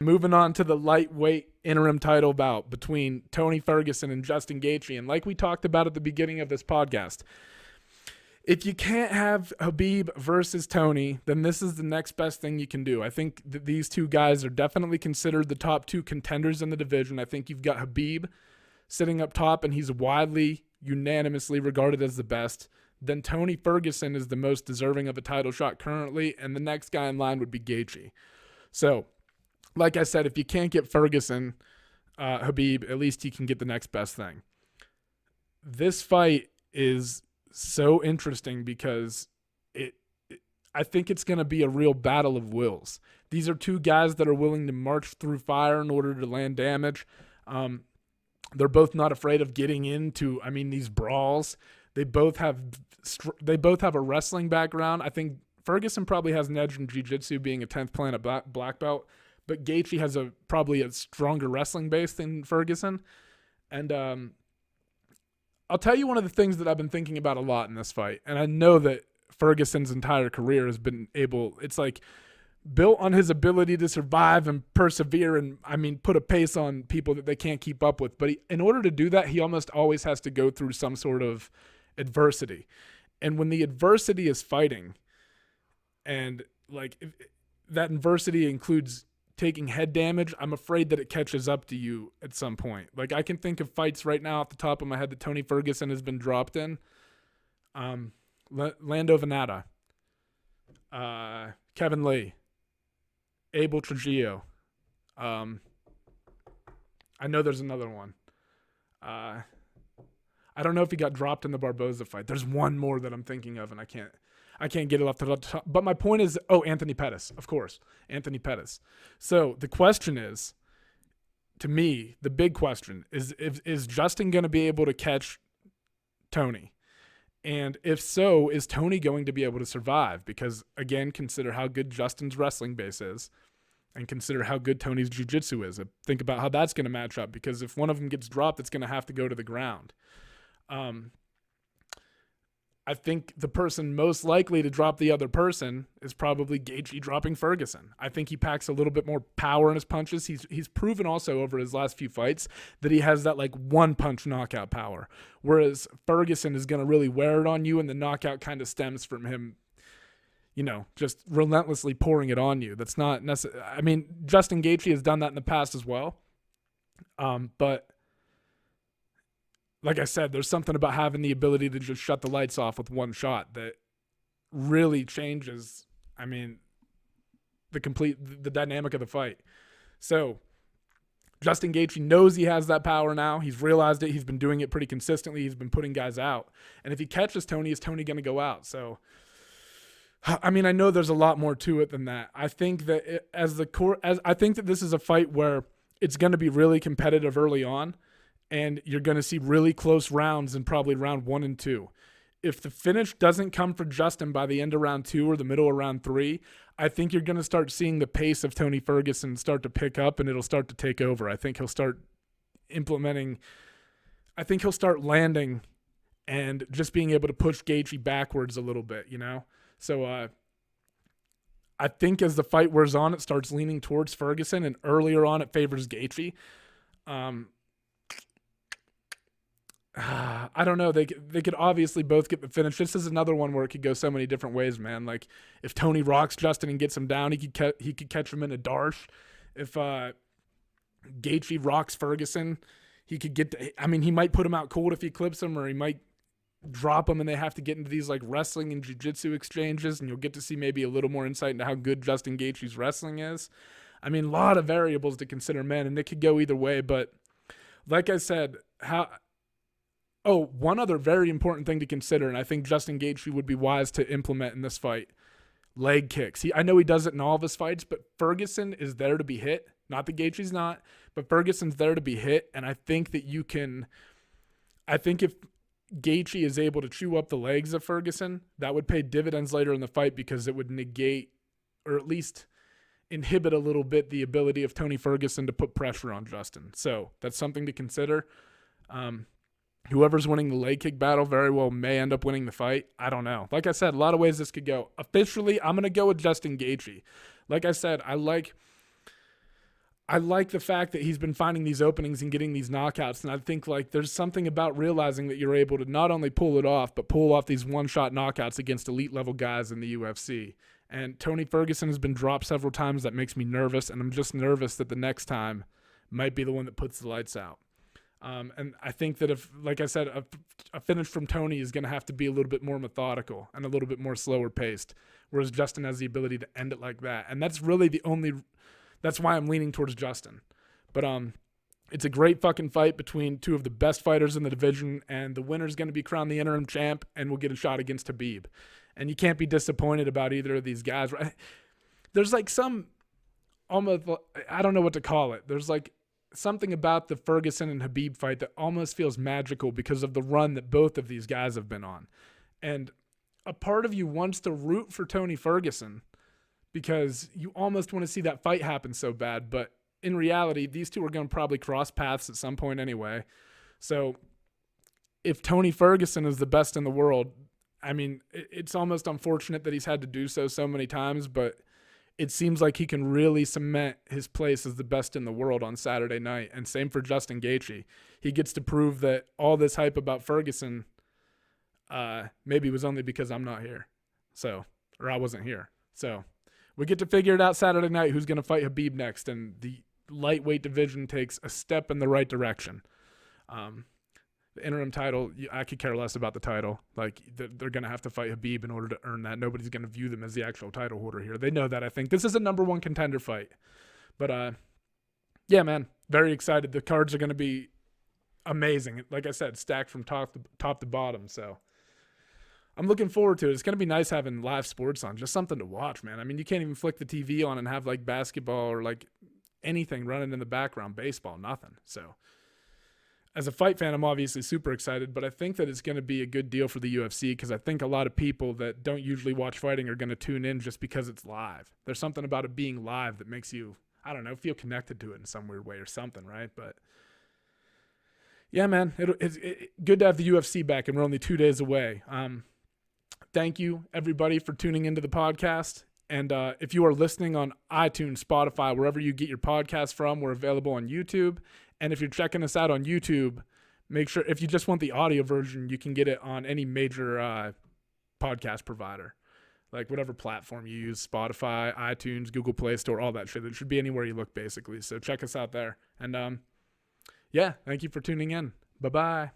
Moving on to the lightweight interim title bout between Tony Ferguson and Justin Gaethje. And like we talked about at the beginning of this podcast, if you can't have Khabib versus Tony, then this is the next best thing you can do. I think that these two guys are definitely considered the top two contenders in the division. I think you've got Khabib sitting up top, and he's widely, unanimously regarded as the best. Then Tony Ferguson is the most deserving of a title shot currently, and the next guy in line would be Gaethje. So, like I said, if you can't get Ferguson, Khabib, at least you can get the next best thing. This fight is so interesting because I think it's going to be a real battle of wills. These are two guys that are willing to march through fire in order to land damage. They're both not afraid of getting into, these brawls. They both have a wrestling background. I think Ferguson probably has an edge in jiu-jitsu, being a 10th planet black belt, but Gaethje has probably a stronger wrestling base than Ferguson. And I'll tell you one of the things that I've been thinking about a lot in this fight, and I know that Ferguson's entire career has been it's like built on his ability to survive and persevere and, put a pace on people that they can't keep up with. But in order to do that, he almost always has to go through some sort of adversity. And when the adversity is fighting, and if that adversity includes taking head damage, I'm afraid that it catches up to you at some point. Like, I can think of fights right now off the top of my head that Tony Ferguson has been dropped in. Lando Venata, Kevin Lee, Abel Trujillo. I know there's another one. I don't know if he got dropped in the Barboza fight. There's one more that I'm thinking of, and I can't get it off the top. But my point is, Anthony Pettis, of course. Anthony Pettis. So the question is, to me, the big question is Justin going to be able to catch Tony? And if so, is Tony going to be able to survive? Because, again, consider how good Justin's wrestling base is and consider how good Tony's jiu-jitsu is. Think about how that's going to match up, because if one of them gets dropped, it's going to have to go to the ground. I think the person most likely to drop the other person is probably Gaethje dropping Ferguson. I think he packs a little bit more power in his punches. He's proven also over his last few fights that he has that one punch knockout power, whereas Ferguson is going to really wear it on you, and the knockout kind of stems from him, just relentlessly pouring it on you. That's not necessarily. Justin Gaethje has done that in the past as well, but like I said, there's something about having the ability to just shut the lights off with one shot that really changes, the dynamic of the fight. So Justin Gaethje knows he has that power now. He's realized it. He's been doing it pretty consistently. He's been putting guys out. And if he catches Tony, is Tony going to go out? So, I know there's a lot more to it than that. I think that I think that this is a fight where it's going to be really competitive early on, and you're going to see really close rounds in probably round 1 and 2. If the finish doesn't come for Justin by the end of round 2 or the middle of round 3, I think you're going to start seeing the pace of Tony Ferguson start to pick up, and it'll start to take over. I think he'll start landing and just being able to push Gaethje backwards a little bit, So I think as the fight wears on, it starts leaning towards Ferguson, and earlier on it favors Gaethje. I don't know. They could obviously both get the finish. This is another one where it could go so many different ways, man. Like, if Tony rocks Justin and gets him down, he could catch him in a darsh. If Gaethje rocks Ferguson, he could get he might put him out cold if he clips him, or he might drop him and they have to get into these wrestling and jiu-jitsu exchanges, and you'll get to see maybe a little more insight into how good Justin Gaethje's wrestling is. A lot of variables to consider, man, and it could go either way. But like I said, one other very important thing to consider, and I think Justin Gaethje would be wise to implement in this fight: leg kicks. I know he does it in all of his fights, but Ferguson is there to be hit. Not that Gaethje's not, but Ferguson's there to be hit, and I think that if Gaethje is able to chew up the legs of Ferguson, that would pay dividends later in the fight, because it would negate, or at least inhibit a little bit, the ability of Tony Ferguson to put pressure on Justin. So that's something to consider. Whoever's winning the leg kick battle very well may end up winning the fight. I don't know. Like I said, a lot of ways this could go. Officially, I'm going to go with Justin Gaethje. Like I said, I I like the fact that he's been finding these openings and getting these knockouts. And I think like there's something about realizing that you're able to not only pull it off, but pull off these one-shot knockouts against elite level guys in the UFC. And Tony Ferguson has been dropped several times. That makes me nervous. And I'm just nervous that the next time might be the one that puts the lights out. And I think that if, like I said, a finish from Tony is going to have to be a little bit more methodical and a little bit more slower paced, whereas Justin has the ability to end it like that. And that's really that's why I'm leaning towards Justin. But it's a great fucking fight between two of the best fighters in the division, and the winner's going to be crowned the interim champ, and we'll get a shot against Khabib. And you can't be disappointed about either of these guys. There's like some almost, I don't know what to call it. There's like something about the Ferguson and Khabib fight that almost feels magical because of the run that both of these guys have been on. And a part of you wants to root for Tony Ferguson because you almost want to see that fight happen so bad. But in reality, these two are going to probably cross paths at some point anyway. So if Tony Ferguson is the best in the world, I mean, it's almost unfortunate that he's had to do so many times, but it seems like he can really cement his place as the best in the world on Saturday night. And same for Justin Gaethje. He gets to prove that all this hype about Ferguson maybe was only because I'm not here. Or I wasn't here. So we get to figure it out Saturday night who's going to fight Khabib next. And the lightweight division takes a step in the right direction. The interim title, I could care less about the title. Like, they're going to have to fight Khabib in order to earn that. Nobody's going to view them as the actual title holder here. They know that, I think. This is a number one contender fight. But, yeah, man, very excited. The cards are going to be amazing. Like I said, stacked from top to bottom. So I'm looking forward to it. It's going to be nice having live sports on. Just something to watch, man. I mean, you can't even flick the TV on and have, like, basketball or, like, anything running in the background. Baseball, nothing. So as a fight fan, I'm obviously super excited, but I think that it's going to be a good deal for the UFC because I think a lot of people that don't usually watch fighting are going to tune in just because it's live. There's something about it being live that makes you, I don't know, feel connected to it in some weird way or something, right? But yeah, man, it's good to have the UFC back, and we're only 2 days away. Thank you, everybody, for tuning into the podcast. And if you are listening on iTunes, Spotify, wherever you get your podcast from, we're available on YouTube. And if you're checking us out on YouTube, make sure, if you just want the audio version, you can get it on any major podcast provider, like whatever platform you use, Spotify, iTunes, Google Play Store, all that shit. It should be anywhere you look, basically. So check us out there. And yeah, thank you for tuning in. Bye-bye.